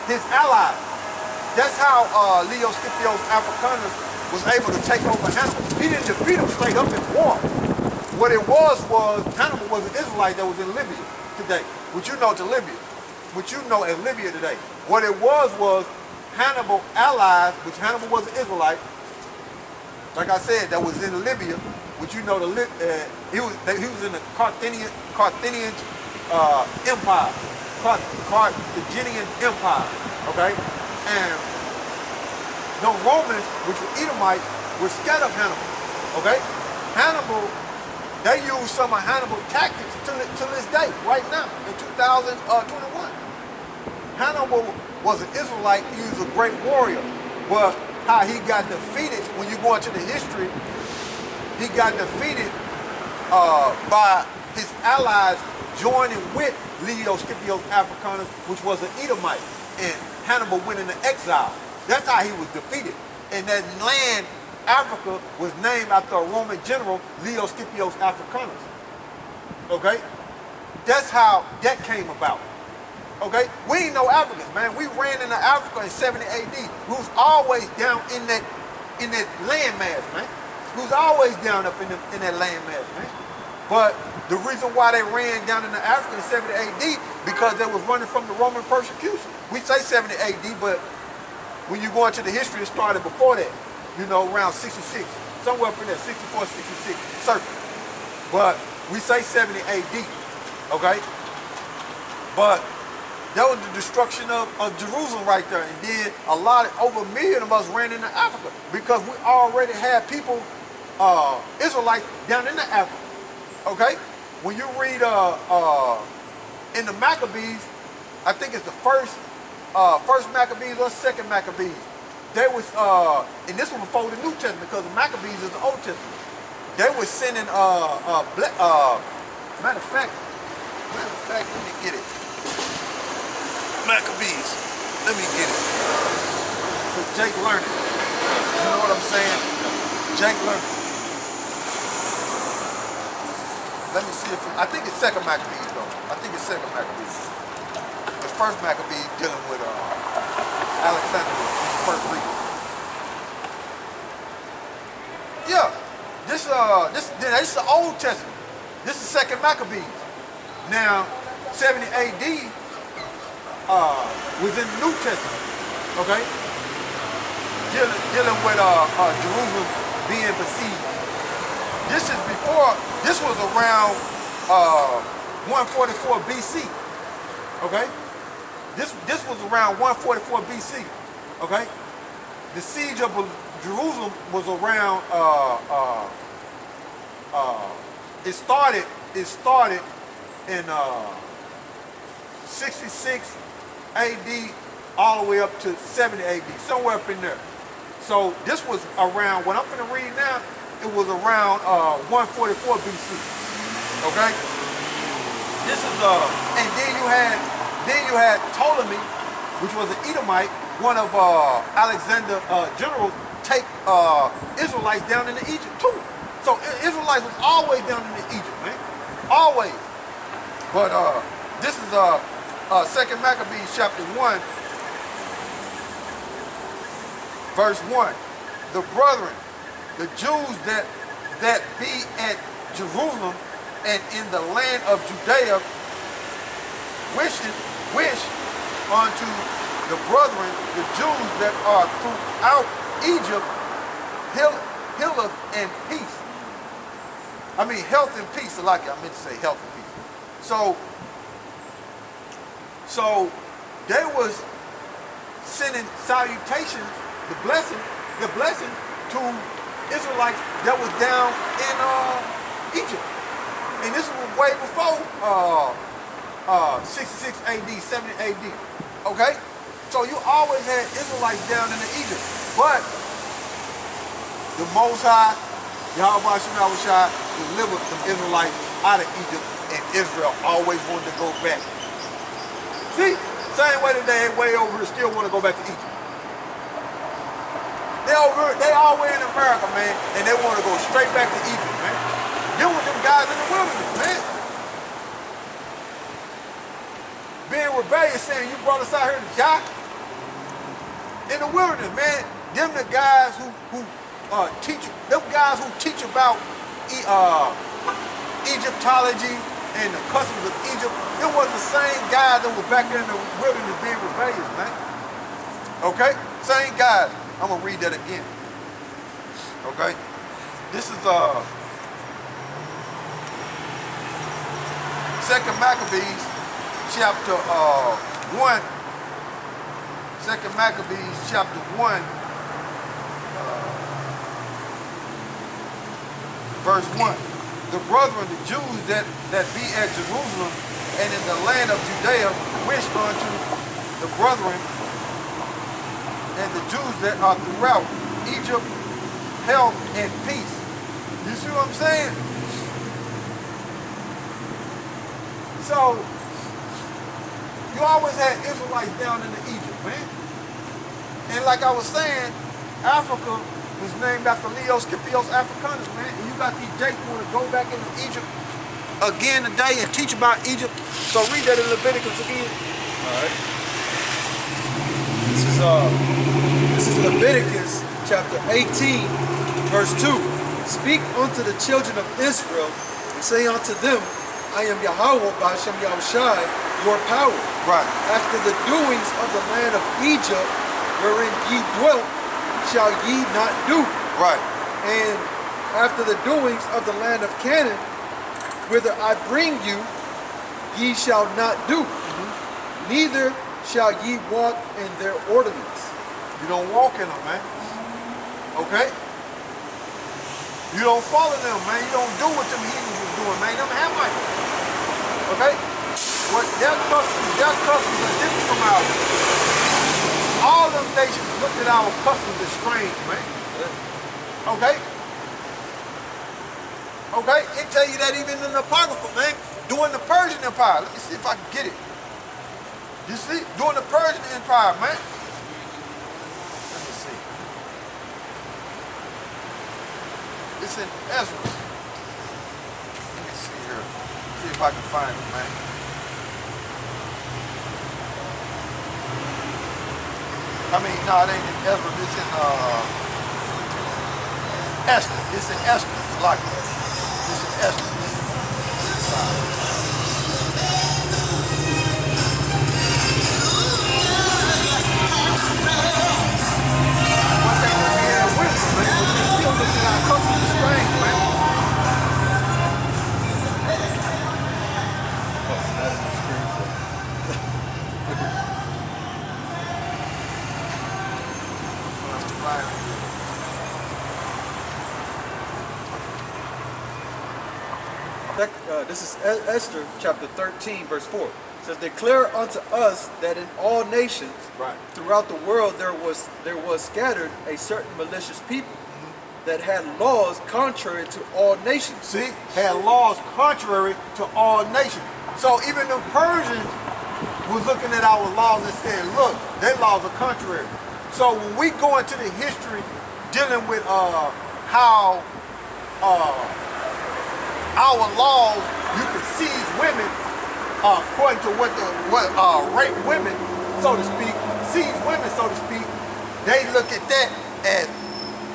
his allies. That's how Leo Scipio's Africanus was able to take over Hannibal. He didn't defeat him straight up in war. What it was Hannibal was an Israelite that was in Libya today, which you know to Libya, which you know as Libya today. What it was Hannibal allies, which Hannibal was an Israelite, like I said, that was in Libya, which you know he was in the Carthaginian Empire, Carthaginian Empire, okay? And the Romans, which were Edomites, were scared of Hannibal, okay? Hannibal, they use some of Hannibal's tactics to this day, right now, in 2021. Hannibal was an Israelite, he was a great warrior, but how he got defeated, when you go into the history, he got defeated by his allies joining with Leo Scipio's Africanus, which was an Edomite, and Hannibal went into exile. That's how he was defeated. And that land, Africa, was named after a Roman general, Leo Scipio's Africanus. Okay? That's how that came about. Okay? We ain't no Africans, man. We ran into Africa in 70 AD. We was always down in that landmass, man. We was always down up in that landmass, man. But the reason why they ran down into Africa in 70 AD, because they was running from the Roman persecution. We say 70 AD, but when you go into the history, it started before that. You know, around 66, somewhere up in there, 64, 66, circle. But we say 70 AD, okay? But that was the destruction of Jerusalem right there. And then over a million of us ran into Africa because we already had people, Israelites, down into Africa, okay? When you read in the Maccabees, I think it's the first Maccabees or second Maccabees, they was, and this was before the New Testament because the Maccabees is the Old Testament. They were sending, matter of fact, let me get it. Maccabees, let me get it. Because Jake learned it. You know what I'm saying? Jake learned it. Let me see I think it's second Maccabees though. I think it's second Maccabees. The first Maccabees dealing with Alexander, first reader. Yeah, this is the Old Testament. This is second Maccabees. Now, 70 AD was in the New Testament, okay? Dealing with Jerusalem being besieged. This was around 144 BC, okay? This was around 144 BC, okay? The siege of Jerusalem was around, it started in 66 AD all the way up to 70 AD, somewhere up in there. So this was around, what I'm going to read now, it was around 144 BC, okay? This is, and then you had Ptolemy, which was an Edomite, one of Alexander's generals, take Israelites down into Egypt too. So Israelites was always down into Egypt, man, always. But this is Second Maccabees chapter 1, verse 1. The brethren, the Jews that be at Jerusalem and in the land of Judea wish unto the brethren, the Jews that are throughout Egypt, health and peace. I mean health and peace. I meant to say health and peace. So they was sending salutations, the blessing to Israelites that was down in Egypt. And this was way before 66 AD, 70 AD. Okay? So you always had Israelites down in Egypt. But the Most High, YAHAWASHI, delivered the Israelites out of Egypt, and Israel always wanted to go back. See? Same way that they way over here still want to go back to Egypt. They all way in America, man, and they want to go straight back to Egypt, man. Deal with them guys in the wilderness, man. Being rebellious, saying you brought us out here to die. In the wilderness, man. Them the guys who teach, them guys who teach about Egyptology and the customs of Egypt. Them was the same guys that were back in the wilderness being rebellious, man. Okay? Same guys. I'm gonna read that again. Okay? This is Second Maccabees chapter 1. Second Maccabees chapter 1, verse 1. The brethren, the Jews that be at Jerusalem and in the land of Judea, wish unto the brethren and the Jews that are throughout Egypt health and peace. You see what I'm saying? So, you always had Israelites down in the Egypt, man. And like I was saying, Africa was named after Leo Scipio's Africanus, man. And you got these jakes who want to go back into Egypt again today and teach about Egypt. So read that in Leviticus again. All right. This is Leviticus chapter 18, verse 2. Speak unto the children of Israel and say unto them, I am YAHAWAH by YAHAWASHI, your power. Right. After the doings of the land of Egypt, wherein ye dwelt, shall ye not do. Right. And after the doings of the land of Canaan, whither I bring you, ye shall not do. Neither shall ye walk in their ordinance. You don't walk in them, man. Okay? You don't follow them, man. You don't do what them heathens was doing, man. Them Hamites. Okay? What their customs are different from ours. All them nations looked at our customs as strange, man. Okay? Okay? It tell you that even in the Apocrypha, man. During the Persian Empire. Let me see if I can get it. You see? During the Persian Empire, man. Let me see. It's in Ezra. Let me see here. See if I can find it, man. I mean, no, it ain't in Ezra. It's in Esther. It's in Esther. It's like that. It's in Esther. One thing that we have wisdom, man, but we still looking at our customs as strange, man. This is Esther chapter 13, verse 4. It says, declare unto us that in all nations throughout the world there was scattered a certain malicious people that had laws contrary to all nations. See, had laws contrary to all nations. So even the Persians was looking at our laws and saying, look, their laws are contrary. So when we go into the history dealing with how our laws, you can seize women according to what rape women, so to speak, seize women, so to speak. They look at that as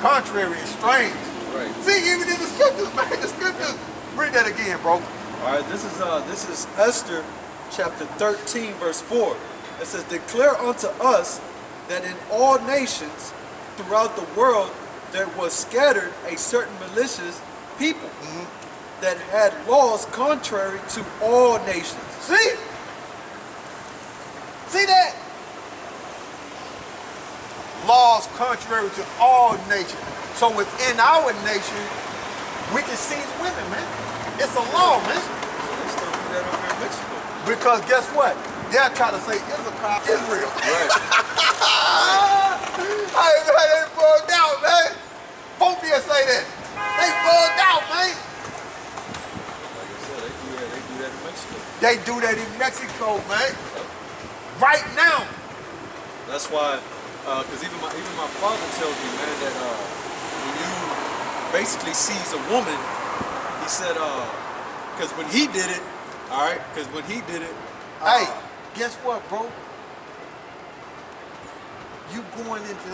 contrary and strange. Right. See, even in the scriptures, man, the scriptures. Read that again, bro. All right, this is Esther chapter 13, verse 4. It says, declare unto us that in all nations throughout the world there was scattered a certain malicious people that had laws contrary to all nations. See? See that? Laws contrary to all nations. So within our nation, we can seize women, man. It's a law, man. They still do that over in Mexico. Because guess what? They're trying to say Israel. Right. They bugged out, man. Phobia say that. They bugged out, man. They do that in Mexico, man. Right now. That's why, because even my father tells me, man, that when you basically seize a woman, he said, because when he did it, all right, because when he did it, hey, guess what, bro? you going into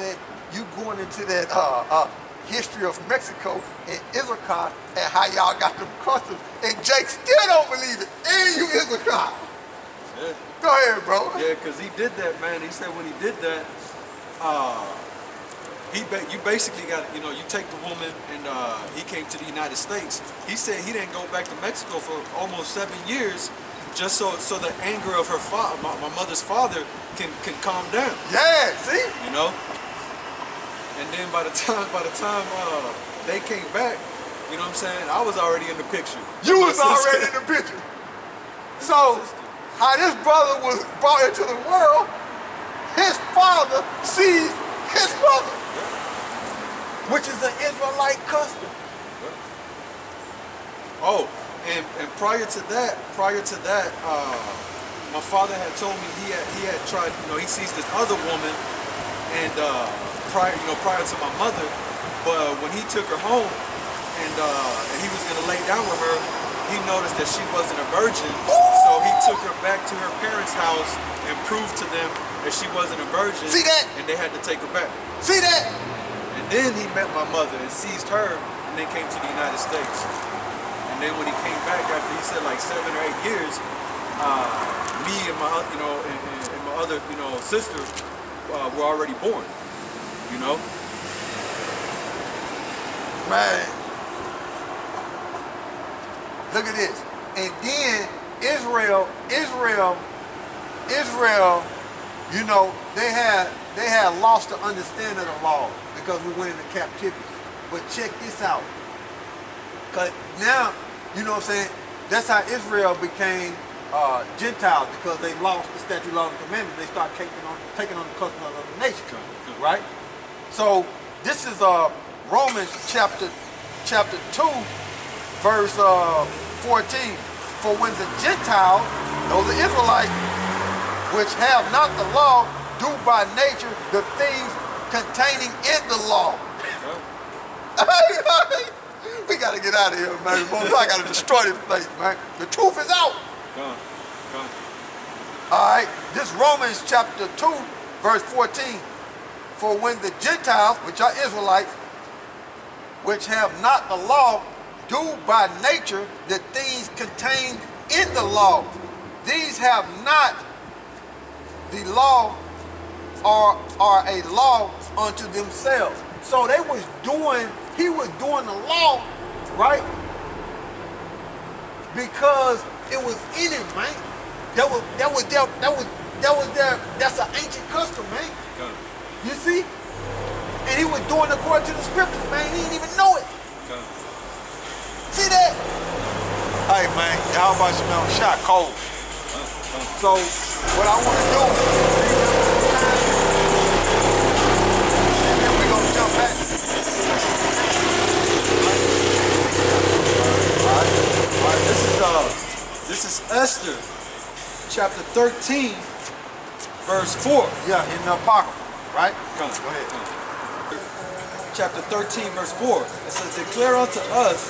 that history of Mexico and Issachar and how y'all got them customs, and Jake still don't believe it. And you Issachar. Yeah. Go ahead, bro. Yeah, because he did that, man. He said when he did that, you basically got, you know, you take the woman and he came to the United States. He said he didn't go back to Mexico for almost 7 years just so the anger of her father, my mother's father, can calm down. Yeah, see? You know? And then by the time they came back, you know what I'm saying, I was already in the picture. You was already in the picture. So, how this brother was brought into the world, his father sees his mother, which is an Israelite custom. Oh, and prior to that, my father had told me he had tried, you know, he sees this other woman, and prior to my mother, but when he took her home and he was gonna lay down with her, he noticed that she wasn't a virgin, so he took her back to her parents' house and proved to them that she wasn't a virgin. See that? And they had to take her back. See that? And then he met my mother and seized her, and then came to the United States. And then when he came back after, he said like 7 or 8 years, me and my, you know, and my other, you know, sister were already born. You know? Man. Look at this. And then Israel, you know, they had lost the understanding of the law because we went into captivity. But check this out. Because now, you know what I'm saying, that's how Israel became Gentiles, because they lost the statute, laws, and commandments. They started taking on the customs of other nations, right? So this is Romans chapter 2, verse 14. For when the Gentiles, those are Israelites, which have not the law, do by nature the things containing in the law. We gotta get out of here, man. I gotta destroy this place, man. The truth is out. All right, this Romans chapter 2, verse 14. For when the Gentiles, which are Israelites, which have not the law, do by nature the things contained in the law. These have not the law, or are a law unto themselves. So he was doing the law, right? Because it was in him, man. That's an ancient custom, man. You see? And he was doing it according to the scriptures, man. He didn't even know it. See that? Hey, man, YAHAWASHI shot cold. So, what I want to do, and then we're going to jump back. All right. This is Esther, chapter 13, verse 4. Yeah, in the Apocrypha, right? Go ahead. Chapter 13, verse 4. It says, declare unto us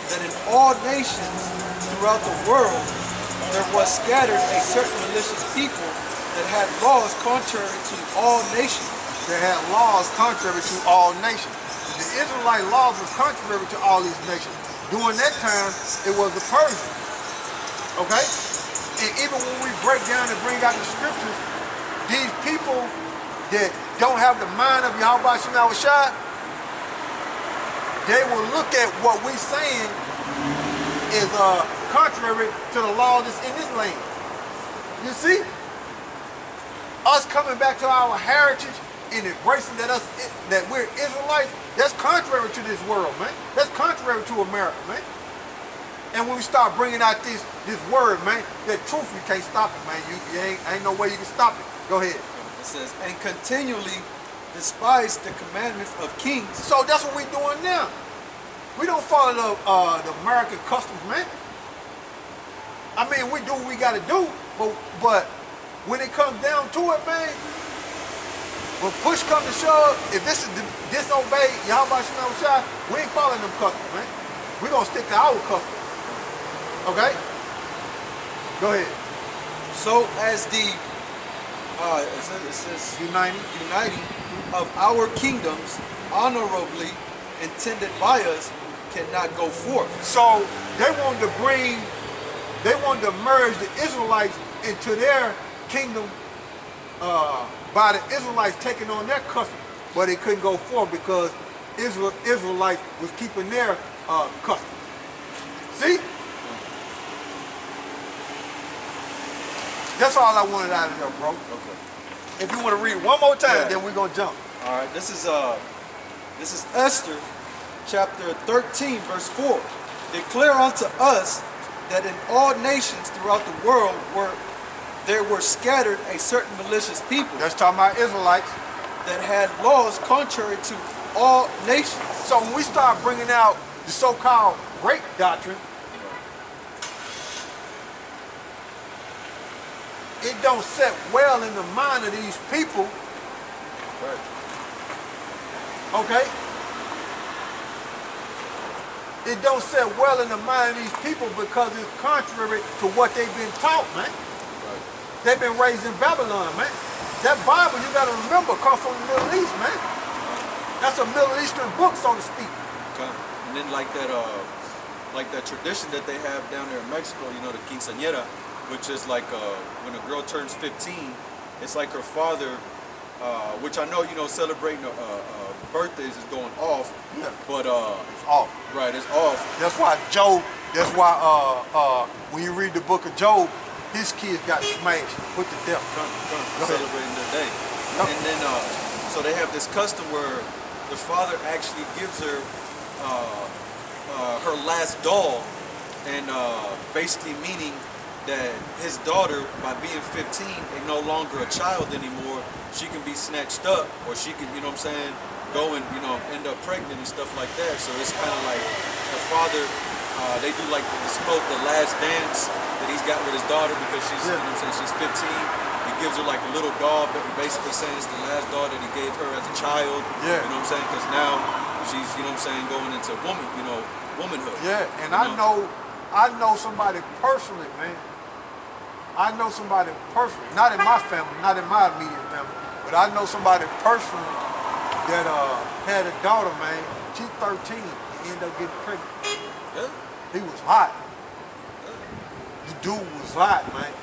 that in all nations throughout the world there was scattered a certain malicious people that had laws contrary to all nations. They had laws contrary to all nations. The Israelite laws was contrary to all these nations. During that time, it was the Persians. Okay? And even when we break down and bring out the scriptures, these people that don't have the mind of YAHAWASHI, they will look at what we're saying is contrary to the law that's in this land. You see? Us coming back to our heritage and embracing that we're Israelites, that's contrary to this world, man. That's contrary to America, man. And when we start bringing out this word, man, that truth, you can't stop it, man. You ain't no way you can stop it. Go ahead. It says, and continually despise the commandments of kings. So that's what we're doing now. We don't follow the American customs, man. I mean, we do what we got to do, but when it comes down to it, man, when push comes to shove, if this is disobey YAHAWASHI, we ain't following them customs, man. We're going to stick to our customs. Okay? Go ahead. So as the It says Uniting. uniting of our kingdoms honorably intended by us cannot go forth. So they wanted to merge the Israelites into their kingdom by the Israelites taking on their custom, but it couldn't go forth because Israelites was keeping their custom. See? That's all I wanted out of there, bro. Okay. If you want to read one more time, Yeah. then we're gonna jump. All right. This is Esther, chapter 13, verse 4. Declare unto us that in all nations throughout the world there were scattered a certain malicious people That's talking about Israelites. that had laws contrary to all nations. So when we start bringing out the so-called rape doctrine, it don't set well in the mind of these people, Right. okay? It don't set well in the mind of these people because it's contrary to what they've been taught, man. Right. They've been raised in Babylon, man. That Bible, you gotta remember, comes from the Middle East, man. That's a Middle Eastern book, so to speak. Okay. And then like that tradition that they have down there in Mexico, you know, the quinceañera, which is like when a girl turns 15, it's like her father, which I know, you know, celebrating birthdays is going off, Yeah. but It's off. right, it's off. That's why when you read the book of Job, his kids got smashed, put to death. Go ahead. Celebrating their day. Yep. And then, so they have this custom where the father actually gives her her last doll, and basically meaning that his daughter, by being 15 and no longer a child anymore, she can be snatched up, or she can, you know what I'm saying, go and, you know, end up pregnant and stuff like that. So it's kind of like the father, they do like the last dance that he's got with his daughter because she's, you know what I'm saying, she's 15. He gives her like a little doll, but basically saying it's the last doll that he gave her as a child. Yeah. You know what I'm saying? Because now she's, you know what I'm saying, going into womanhood. Yeah, and I know somebody personally, man. I know somebody personally, not in my family, not in my immediate family, but I know somebody personally that had a daughter, man. She's 13 and ended up getting pregnant. Yeah. He was hot. The dude was hot, man.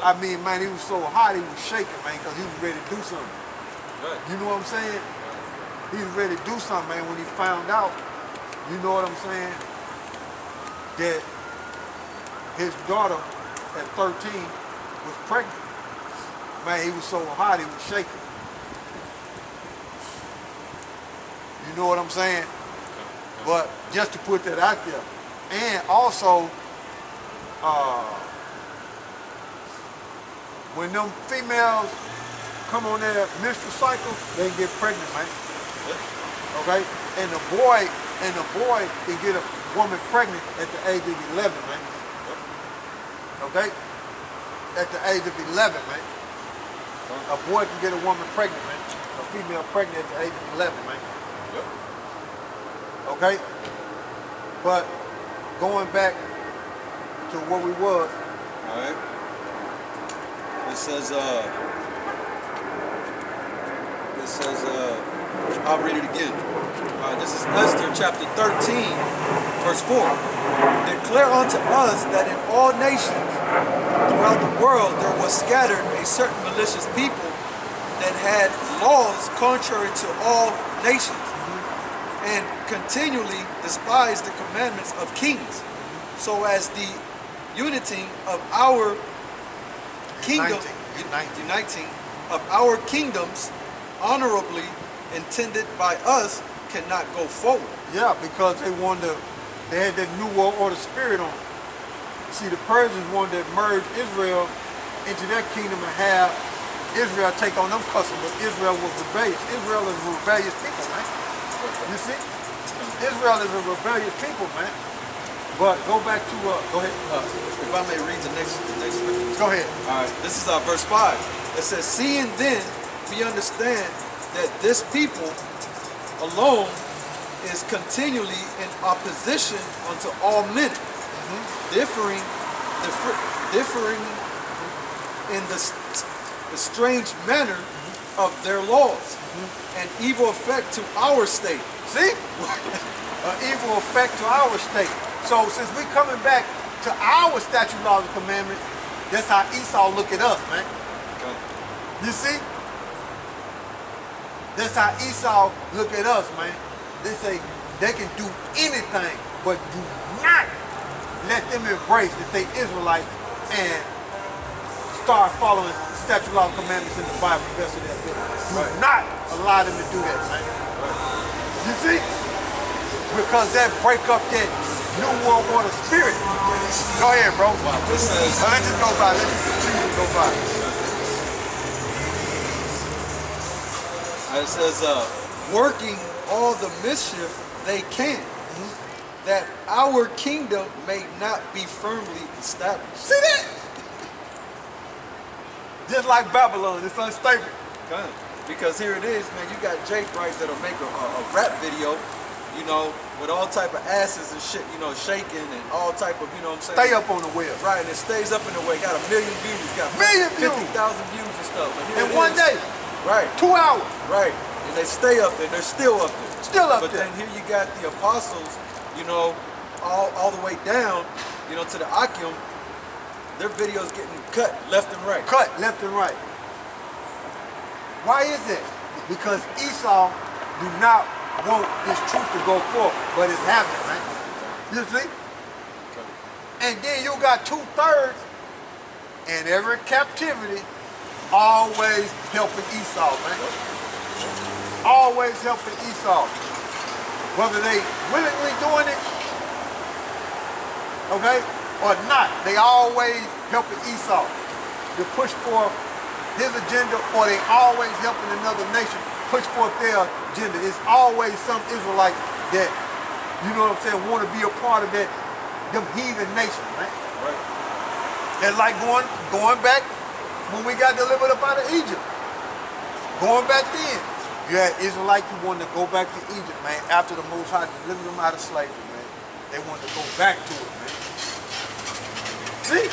I mean, man, he was so hot, he was shaking, man, because he was ready to do something. Right. You know what I'm saying? He was ready to do something, man, when he found out, you know what I'm saying, that his daughter at 13 was pregnant. Man, he was so hot, he was shaking. You know what I'm saying? But just to put that out there. And also, when them females come on their menstrual cycle, they get pregnant, man. Okay? And the boy can get a woman pregnant at the age of 11, man. Okay? At the age of 11, man. A boy can get a woman pregnant, man. A female pregnant at the age of 11, man. Okay? But going back to where we was. All right. It says, I'll read it again. All right, this is Esther chapter 13, verse 4. Declare unto us that in all nations throughout the world there was scattered a certain malicious people that had laws contrary to all nations, and continually despised the commandments of kings, so as the uniting of our kingdom, uniting of our kingdoms honorably intended by us cannot go forward. Yeah, because they had that New World Order spirit on them. See, the Persians wanted to merge Israel into their kingdom and have Israel take on them customs, but Israel was rebellious. Israel is a rebellious people, man. You see? Israel is a rebellious people, man. But go back to, go ahead. If I may read the next scripture. Go ahead. All right, this is verse 5. It says, seeing then we understand that this people alone is continually in opposition unto all men, differing in the strange manner of their laws, an evil effect to our state. See? An evil effect to our state. So since we coming back to our statute, laws, and commandments, that's how Esau look at us, man. Okay. You see? That's how Esau look at us, man. They say they can do anything, but do not let them embrace that they Israelites and start following statute, law, and commandments in the Bible. The best of their ability. Do not allow them to do that, man. You see? Because that break up that New World Order spirit. Go ahead, bro. Wow, this says, Let's just go by. Let's just go by. it says, working all the mischief they can, that our kingdom may not be firmly established. See that? Just like Babylon, it's unstable. Okay. Because here it is, man, you got Jake, right, that'll make a rap video, you know, with all type of asses and shit, you know, shaking and all type of, you know what I'm saying? Stay up on the wheel. Right, and it stays up in the way, got 1 million views, got Million views. 50,000 views and stuff. In one day. Right. 2 hours. Right. And they stay up there, they're still up there. Still up but there. Then here you got the apostles, you know, all the way down, you know, to the Akim, their videos getting cut left and right. Cut left and right. Why is it? Because Esau do not want this truth to go forth, but it's happening, right? You see? And then you got 2/3 and every captivity always helping Esau, man. Always helping Esau. Whether they willingly doing it, okay, or not, they always helping Esau to push forth his agenda, or they always helping another nation push forth their agenda. It's always some Israelites that, you know what I'm saying, want to be a part of that, them heathen nations, right? Right. It's like going back when we got delivered up out of Egypt. Going back then, you had Israelites who wanted to go back to Egypt, man, after the Most High delivered them out of slavery, man. They wanted to go back to it, man. See?